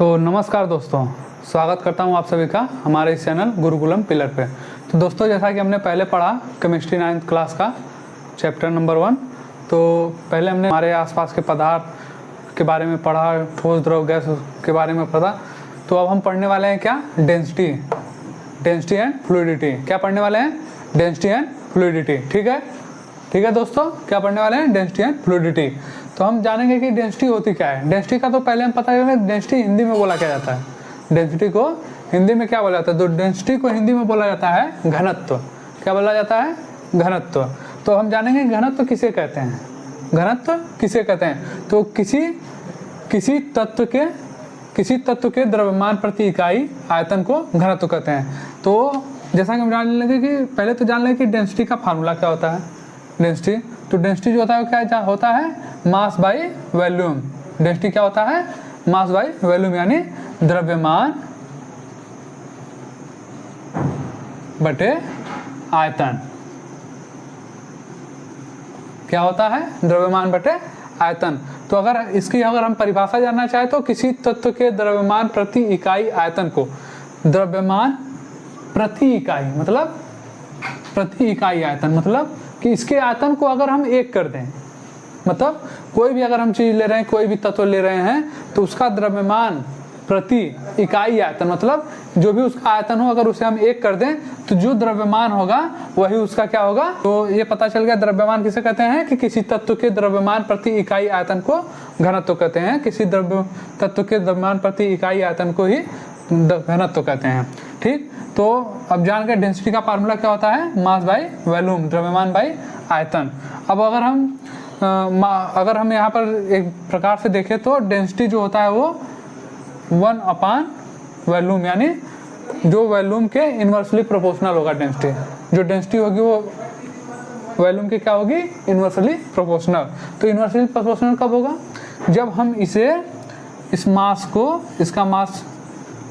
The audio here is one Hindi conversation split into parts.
तो नमस्कार दोस्तों, स्वागत करता हूं आप सभी का हमारे इस चैनल गुरुकुलम पिलर पे। तो दोस्तों, जैसा कि हमने पहले पढ़ा केमिस्ट्री 9th क्लास का चैप्टर नंबर 1, तो पहले हमने हमारे आसपास के पदार्थ के बारे में पढ़ा, ठोस द्रव गैस के बारे में पढ़ा। तो अब हम पढ़ने वाले हैं क्या, डेंसिटी एंड फ्लूइडिटी। क्या पढ़ने वाले हैं? Density and fluidity. ठीक है दोस्तों, क्या पढ़ने वाले हैं? Density and fluidity. तो हम जानेंगे कि डेंसिटी होती क्या है। डेंसिटी का तो पहले हम पता करेंगे डेंसिटी हिंदी में बोला क्या जाता है। डेंसिटी को हिंदी में क्या बोला जाता है? तो डेंसिटी को हिंदी में बोला जाता है घनत्व। क्या बोला जाता है? घनत्व। तो हम जानेंगे घनत्व किसे कहते हैं। घनत्व किसे कहते हैं? तो किसी तत्व के द्रव्यमान प्रति इकाई आयतन को घनत्व कहते हैं। तो जैसा कि हम जान लेंगे कि पहले तो जान लें कि डेंसिटी का फार्मूला क्या होता है। डेंसिटी जो होता है क्या होता है? Mass by volume. डेंसिटी क्या होता है? मास बाई वॉल्यूम, यानी द्रव्यमान बटे आयतन। क्या होता है? द्रव्यमान बटे आयतन। तो अगर हम परिभाषा जानना चाहें तो किसी तत्व के द्रव्यमान प्रति इकाई आयतन को, द्रव्यमान प्रति इकाई मतलब प्रति इकाई आयतन, मतलब कि इसके आयतन को अगर हम 1 कर दें, मतलब कोई भी अगर हम चीज ले रहे हैं, कोई भी तत्व ले रहे हैं, तो उसका द्रव्यमान प्रति इकाई आयतन, मतलब जो भी उसका आयतन हो, अगर उसे हम 1 कर दें तो जो द्रव्यमान होगा वही उसका क्या होगा। तो ये पता चल गया द्रव्यमान किसे कहते हैं कि किसी तत्व के द्रव्यमान प्रति इकाई आयतन को घनत्व कहते हैं। किसी तत्व के द्रव्यमान प्रति इकाई आयतन को ही घनत्व कहते हैं। ठीक, तो अब जान गए डेंसिटी का फार्मूला क्या होता है? मास बाई वॉल्यूम, द्रव्यमान बाई आयतन। अब अगर हम यहाँ पर एक प्रकार से देखें तो डेंसिटी जो होता है वो 1/वॉल्यूम, यानी जो वॉल्यूम के इन्वर्सली प्रोपोर्शनल होगा। जो डेंसिटी होगी वो वॉल्यूम की क्या होगी? Inversely proportional. तो इन्वर्सली प्रोपोर्शनल कब होगा? जब हम इस मास को, इसका मास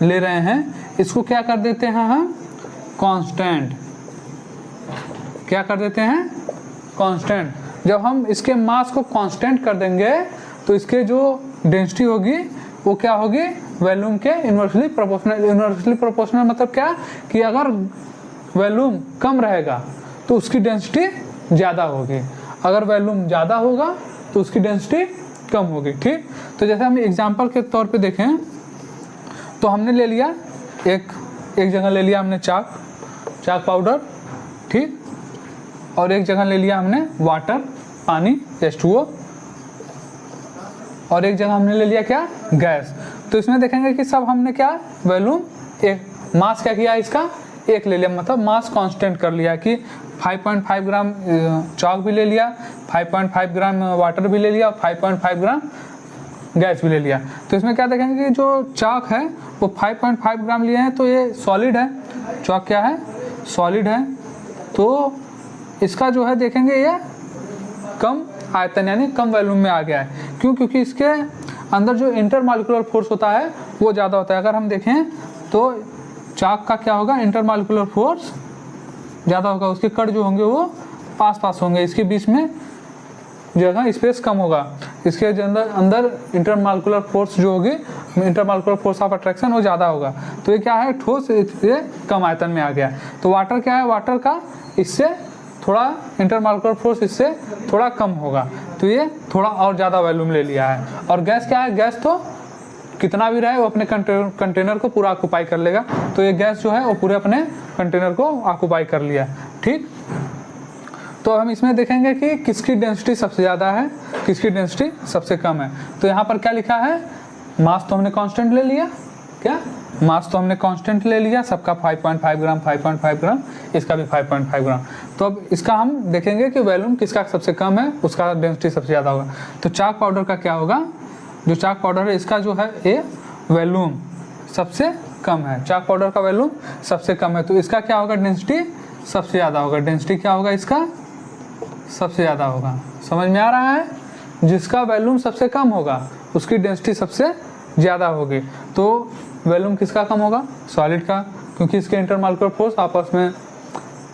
ले रहे हैं, इसको क्या कर देते हैं हम? कांस्टेंट। क्या कर देते हैं? कांस्टेंट। जब हम इसके मास को कांस्टेंट कर देंगे तो इसके जो डेंसिटी होगी वो क्या होगी? वॉल्यूम के इन्वर्सली प्रोपोर्शनल। इन्वर्सली प्रोपोर्शनल मतलब क्या कि अगर वॉल्यूम कम रहेगा तो उसकी डेंसिटी ज़्यादा होगी, अगर वॉल्यूम ज़्यादा होगा तो उसकी डेंसिटी कम होगी। ठीक, तो जैसे हम एग्जांपल के तौर पे देखें तो हमने ले लिया एक जगह ले लिया हमने चाक पाउडर, ठीक, और एक जगह ले लिया हमने वाटर, पानी H2O, और एक जगह हमने ले लिया क्या? गैस। तो इसमें देखेंगे कि सब हमने क्या वॉल्यूम एक, मास क्या किया? इसका 1 ले लिया, मतलब मास कांस्टेंट कर लिया कि 5.5 ग्राम चाक भी ले लिया, 5.5 ग्राम वाटर भी ले लिया और 5.5 ग्राम गैस भी ले लिया। तो इसमें क्या देखेंगे कि जो चाक है वो 5.5 ग्राम लिए हैं, तो ये सॉलिड है। चाक क्या है? सॉलिड है। तो इसका जो है देखेंगे ये कम आयतन यानी कम वॉल्यूम में आ गया है। क्यों? क्योंकि इसके अंदर जो इंटरमॉलिक्यूलर फोर्स होता है वो ज़्यादा होता है। अगर हम देखें तो चाक का क्या होगा? इंटरमॉलिक्यूलर फोर्स ज़्यादा होगा, उसके कण जो होंगे वो पास होंगे, इसके बीच में जगह स्पेस कम होगा। इसके अंदर इंटरमॉलिक्यूलर फोर्स जो होगी, इंटरमॉलिक्यूलर फोर्स ऑफ अट्रैक्शन वो ज़्यादा होगा। तो ये क्या है? ठोस, ये कम आयतन में आ गया। तो वाटर क्या है? वाटर का इससे थोड़ा इंटरमॉलिक्यूलर फोर्स इससे थोड़ा कम होगा, तो ये थोड़ा और ज़्यादा वॉल्यूम ले लिया है। और गैस क्या है? गैस तो कितना भी रहे वो अपने कंटेनर को पूरा ऑक्यूपाई कर लेगा। तो ये गैस जो है वो पूरे अपने कंटेनर को ऑक्यूपाई कर लिया। ठीक, तो हम इसमें देखेंगे कि किसकी डेंसिटी सबसे ज़्यादा है, किसकी डेंसिटी सबसे कम है। तो यहाँ पर क्या लिखा है? मास तो हमने कांस्टेंट ले लिया, क्या मास तो हमने कांस्टेंट ले लिया, सबका 5.5 ग्राम, 5.5 ग्राम, इसका भी 5.5 ग्राम। तो अब इसका हम देखेंगे कि वॉल्यूम किसका सबसे कम है, उसका डेंसिटी सबसे ज़्यादा होगा। तो चाक पाउडर का क्या होगा? जो चाक पाउडर है इसका जो है ये वॉल्यूम सबसे कम है, चाक पाउडर का वॉल्यूम सबसे कम है, तो इसका क्या होगा? डेंसिटी सबसे ज़्यादा होगा। डेंसिटी क्या होगा? इसका सबसे ज़्यादा होगा। समझ में आ रहा है? जिसका वॉल्यूम सबसे कम होगा उसकी डेंसिटी सबसे ज़्यादा होगी। तो वॉल्यूम किसका कम होगा? सॉलिड का, क्योंकि इसके इंटरमॉलिक्यूलर फोर्स आपस में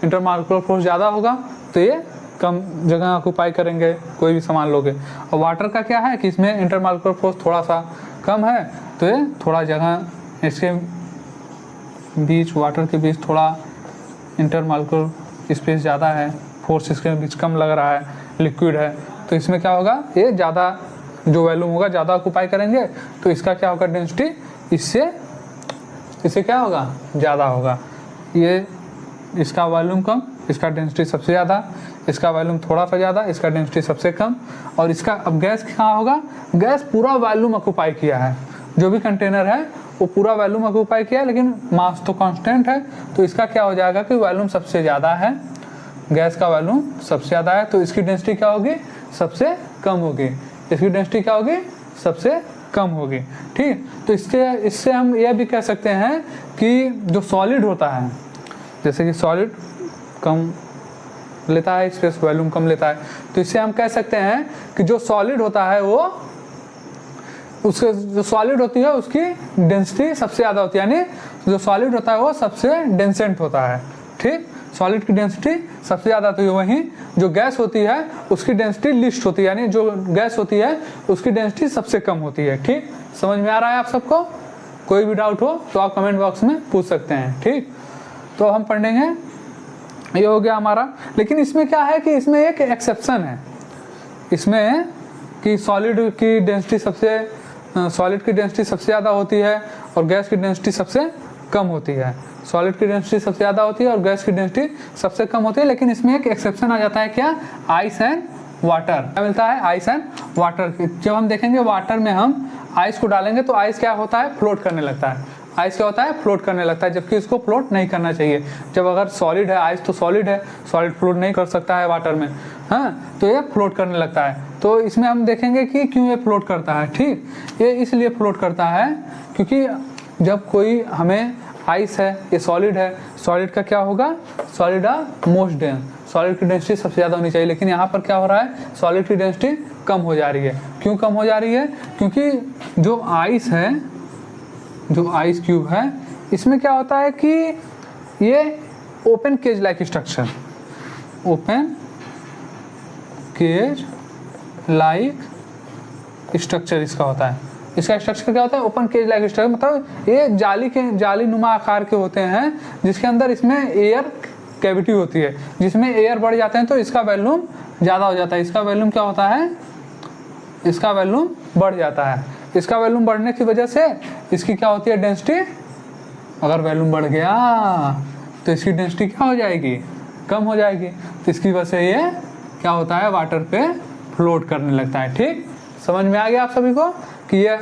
इंटरमॉलिक्यूलर फोर्स ज़्यादा होगा, तो ये कम जगह ऑक्यूपाई करेंगे, कोई भी सामान लोगे। और वाटर का क्या है कि इसमें इंटरमॉलिक्यूलर फोर्स थोड़ा सा कम है तो ये थोड़ा जगह इसके बीच, वाटर के बीच थोड़ा इंटरमॉलिक्यूलर स्पेस ज़्यादा है, फोर्स इसके बीच कम लग रहा है, लिक्विड है, तो इसमें क्या होगा, ये ज़्यादा जो वॉल्यूम होगा ज़्यादा ऑक्यूपाई करेंगे, तो इसका क्या होगा डेंसिटी, इससे क्या होगा, ज़्यादा होगा। ये इसका वॉल्यूम कम, इसका डेंसिटी सबसे ज़्यादा, इसका वॉल्यूम थोड़ा सा ज़्यादा, इसका डेंसिटी सबसे कम। और इसका अब गैस कहाँ होगा, गैस पूरा वॉल्यूम ऑक्यूपाई किया है, जो भी कंटेनर है वो पूरा वॉल्यूम ऑक्यूपाई किया है, लेकिन मास तो कांस्टेंट है, तो इसका क्या हो जाएगा कि वॉल्यूम सबसे ज़्यादा है, गैस का वॉल्यूम सबसे ज़्यादा है, तो इसकी डेंसिटी क्या होगी, सबसे कम होगी। इसकी डेंसिटी क्या होगी, सबसे कम होगी। ठीक, तो इससे हम यह भी कह सकते हैं कि जो सॉलिड होता है, जैसे कि सॉलिड कम लेता है स्पेस, वॉल्यूम कम लेता है, तो इससे हम कह सकते हैं कि जो सॉलिड होता है वो, उसके जो सॉलिड होती है उसकी डेंसिटी सबसे ज़्यादा होती है, यानी जो सॉलिड होता है वो सबसे डेंसेंट होता है। ठीक, सॉलिड की डेंसिटी सबसे ज़्यादा होती है, वहीं जो गैस होती है उसकी डेंसिटी लिस्ट होती है, यानी जो गैस होती है उसकी डेंसिटी सबसे कम होती है। ठीक, समझ में आ रहा है आप सबको? कोई भी डाउट हो तो आप कमेंट बॉक्स में पूछ सकते हैं। ठीक, तो हम पढ़ेंगे, ये हो गया हमारा। लेकिन इसमें क्या है कि इसमें एक एक्सेप्शन है, इसमें कि सॉलिड की डेंसिटी सबसे ज़्यादा होती है और गैस की डेंसिटी सबसे कम होती है। सॉलिड की डेंसिटी सबसे ज़्यादा होती है और गैस की डेंसिटी सबसे कम होती है, लेकिन इसमें एक एक्सेप्शन आ जाता है, क्या, आइस एंड वाटर। क्या मिलता है, आइस एंड वाटर। जब हम देखेंगे वाटर में हम आइस को डालेंगे तो आइस क्या होता है, फ्लोट करने लगता है। आइस क्या होता है, फ्लोट करने लगता है, जबकि इसको फ्लोट नहीं करना चाहिए। जब अगर सॉलिड है, आइस तो सॉलिड है, सॉलिड फ्लोट नहीं कर सकता है वाटर में, हाँ, तो ये फ्लोट करने लगता है। तो इसमें हम देखेंगे कि क्यों ये फ्लोट करता है। ठीक, ये इसलिए फ्लोट करता है क्योंकि जब कोई हमें आइस है, ये सॉलिड है, सॉलिड का क्या होगा, सॉलिड मोस्ट डेंस, सॉलिड की डेंसिटी सबसे ज़्यादा होनी चाहिए, लेकिन यहाँ पर क्या हो रहा है, सॉलिड की डेंसिटी कम हो जा रही है। क्यों कम हो जा रही है, क्योंकि जो आइस है, जो आइस क्यूब है, इसमें क्या होता है कि ये open cage like structure, open cage like structure इसका होता है। इसका स्ट्रक्चर क्या होता है, ओपन केज लाइक स्ट्रक्चर, मतलब ये जाली नुमा आकार के होते हैं, जिसके अंदर इसमें एयर कैविटी होती है, जिसमें एयर बढ़ जाते हैं तो इसका वॉल्यूम ज़्यादा हो जाता है। इसका वॉल्यूम क्या होता है, इसका वॉल्यूम बढ़ जाता है। इसका वॉल्यूम बढ़ने की वजह से इसकी क्या होती है, डेंसिटी, अगर वॉल्यूम बढ़ गया तो इसकी डेंसिटी क्या हो जाएगी, कम हो जाएगी। तो इसकी वजह से ये क्या होता है, वाटर पे फ्लोट करने लगता है। ठीक, समझ में आ गया आप सभी को कि ये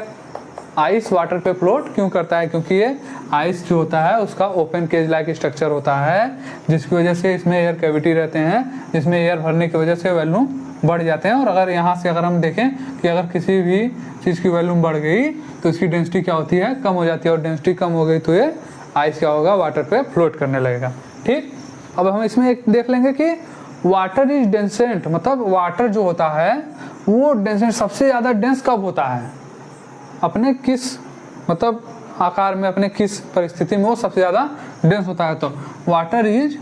आइस वाटर पे फ्लोट क्यों करता है, क्योंकि ये आइस जो होता है उसका ओपन केज लाइक स्ट्रक्चर होता है, जिसकी वजह से इसमें एयर कैविटी रहते हैं, जिसमें एयर भरने की वजह से वॉल्यूम बढ़ जाते हैं। और अगर यहाँ से अगर हम देखें कि अगर किसी भी चीज़ की वॉल्यूम बढ़ गई तो इसकी डेंसिटी क्या होती है, कम हो जाती है, और डेंसिटी कम हो गई तो ये आइस क्या होगा, वाटर पे फ्लोट करने लगेगा। ठीक, अब हम इसमें एक देख लेंगे कि वाटर इज डेंसेंट, मतलब वाटर जो होता है वो डेंसेंट सबसे ज़्यादा डेंस कब होता है, अपने किस मतलब आकार में, अपने किस परिस्थिति में वो सबसे ज़्यादा डेंस होता है। तो water is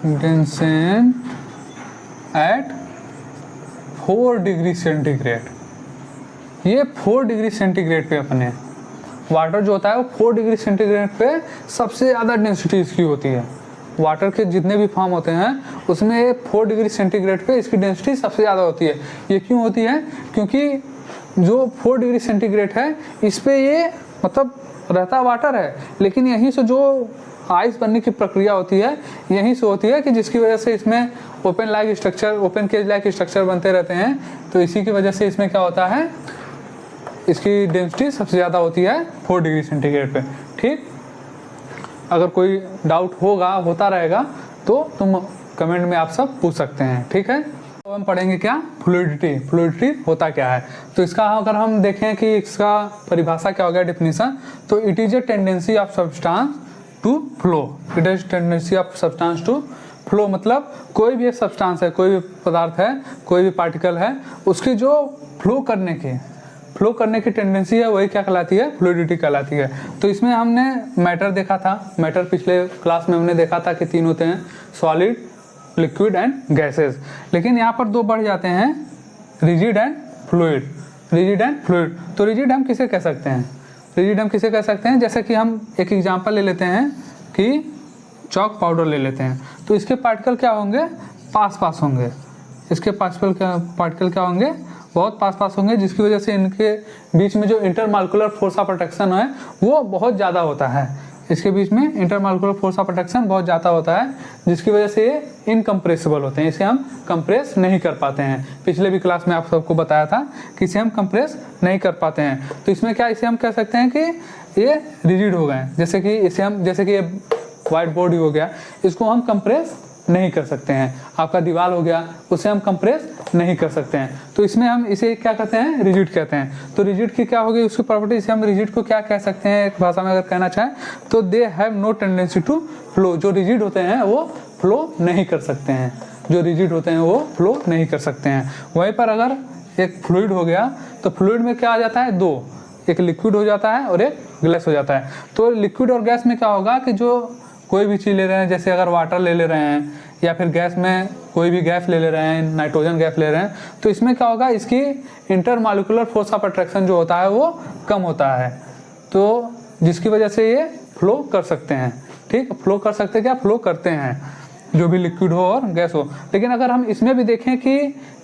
densest at 4 degree centigrade. ये 4 डिग्री सेंटीग्रेड पे अपने वाटर जो होता है वो 4 डिग्री सेंटीग्रेड पे सबसे ज़्यादा डेंसिटी इसकी होती है। वाटर के जितने भी फॉर्म होते हैं उसमें 4 डिग्री सेंटीग्रेड पे इसकी डेंसिटी सबसे ज़्यादा होती है। ये क्यों होती है, क्योंकि जो 4 डिग्री सेंटीग्रेड है इस पे ये मतलब रहता वाटर है, लेकिन यहीं से जो आइस बनने की प्रक्रिया होती है यहीं से होती है, कि जिसकी वजह से इसमें ओपन केज लाइक स्ट्रक्चर बनते रहते हैं। तो इसी की वजह से इसमें क्या होता है, इसकी डेंसिटी सबसे ज़्यादा होती है 4 डिग्री सेंटीग्रेड पे। ठीक, अगर कोई डाउट होता रहेगा तो तुम कमेंट में आप सब पूछ सकते हैं। ठीक है, तो हम पढ़ेंगे क्या, फ्लूइडिटी होता क्या है। तो इसका अगर हम देखें कि इसका परिभाषा क्या हो गया, डेफिनेशन, तो it is a tendency of substance to flow. It is tendency of substance to flow, मतलब कोई भी एक सब्सटेंस है, कोई भी पदार्थ है, कोई भी पार्टिकल है, उसकी जो फ्लो करने की टेंडेंसी है वही क्या कहलाती है, फ्लूइडिटी कहलाती है। तो इसमें हमने मैटर देखा था, मैटर पिछले क्लास में हमने देखा था कि 3 होते हैं, सॉलिड, लिक्विड एंड गैसेस। लेकिन यहाँ पर 2 बढ़ जाते हैं, rigid and fluid, rigid and fluid. तो रिजिड हम किसे कह सकते हैं, रिजिड हम किसे कह सकते हैं, जैसे कि हम एक एग्जांपल ले लेते हैं कि चॉक पाउडर ले लेते हैं, तो इसके पार्टिकल क्या होंगे, पास पास होंगे, इसके पार्टिकल क्या होंगे, बहुत पास पास होंगे, जिसकी वजह से इनके बीच में जो इंटरमॉलिक्यूलर फोर्स ऑफ अट्रैक्शन है वो बहुत ज़्यादा होता है, इसके बीच में इंटरमॉलिक्यूलर फोर्स ऑफ अट्रैक्शन बहुत ज़्यादा होता है, जिसकी वजह से ये इनकम्प्रेसिबल होते हैं, इसे हम कंप्रेस नहीं कर पाते हैं। पिछले भी क्लास में आप सबको बताया था कि इसे हम कंप्रेस नहीं कर पाते हैं। तो इसमें क्या, इसे हम कह सकते हैं कि ये रिजिड हो गए, जैसे कि इसे हम, जैसे कि ये वाइट बॉडी हो गया, इसको हम कंप्रेस नहीं कर सकते हैं। आपका दीवार हो गया, उसे हम कंप्रेस नहीं कर सकते हैं, तो इसमें हम इसे क्या कहते हैं, रिजिड कहते हैं। तो रिजिड की क्या होगी उसकी प्रॉपर्टी, इसे हम रिजिड को क्या कह सकते हैं एक भाषा में अगर कहना चाहें तो they have no tendency to flow. जो रिजिड होते हैं वो फ्लो नहीं कर सकते हैं, जो रिजिड होते हैं वो फ्लो नहीं कर सकते हैं। वहीं पर अगर एक फ्लूइड हो गया तो फ्लूइड में क्या आ जाता है, दो, एक लिक्विड हो जाता है और एक गैस हो जाता है। तो लिक्विड और गैस में क्या होगा कि जो कोई भी चीज़ ले रहे हैं, जैसे अगर वाटर ले ले रहे हैं या फिर गैस में कोई भी गैस ले रहे हैं, नाइट्रोजन गैस ले रहे हैं, तो इसमें क्या होगा, इसकी इंटरमॉलिक्यूलर फोर्स ऑफ अट्रैक्शन जो होता है वो कम होता है, तो जिसकी वजह से ये फ्लो कर सकते हैं। ठीक, फ्लो कर सकते हैं, क्या फ्लो करते हैं, जो भी लिक्विड हो और गैस हो। लेकिन अगर हम इसमें भी देखें कि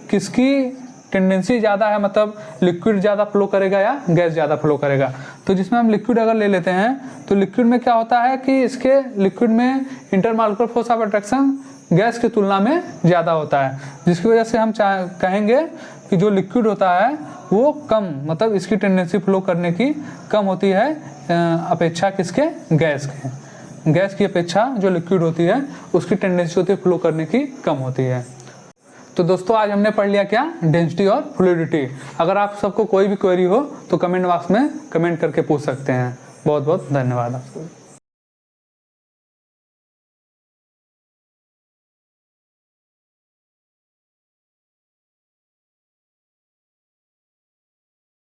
किसकी टेंडेंसी ज़्यादा है, मतलब लिक्विड ज़्यादा फ्लो करेगा या गैस ज़्यादा फ्लो करेगा, तो जिसमें हम लिक्विड अगर ले लेते हैं तो लिक्विड में क्या होता है कि इसके लिक्विड में intermolecular force of attraction gas की तुलना में ज़्यादा होता है, जिसकी वजह से हम कहेंगे कि जो लिक्विड होता है वो कम, मतलब इसकी टेंडेंसी फ्लो करने की कम होती है अपेक्षा किसके, गैस के। गैस की अपेक्षा जो लिक्विड होती है उसकी टेंडेंसी होती है फ्लो करने की कम होती है। तो दोस्तों आज हमने पढ़ लिया क्या, डेंसिटी और फ्लूइडिटी। अगर आप सबको कोई भी क्वेरी हो तो कमेंट बॉक्स में कमेंट करके पूछ सकते हैं। बहुत बहुत धन्यवाद आपको।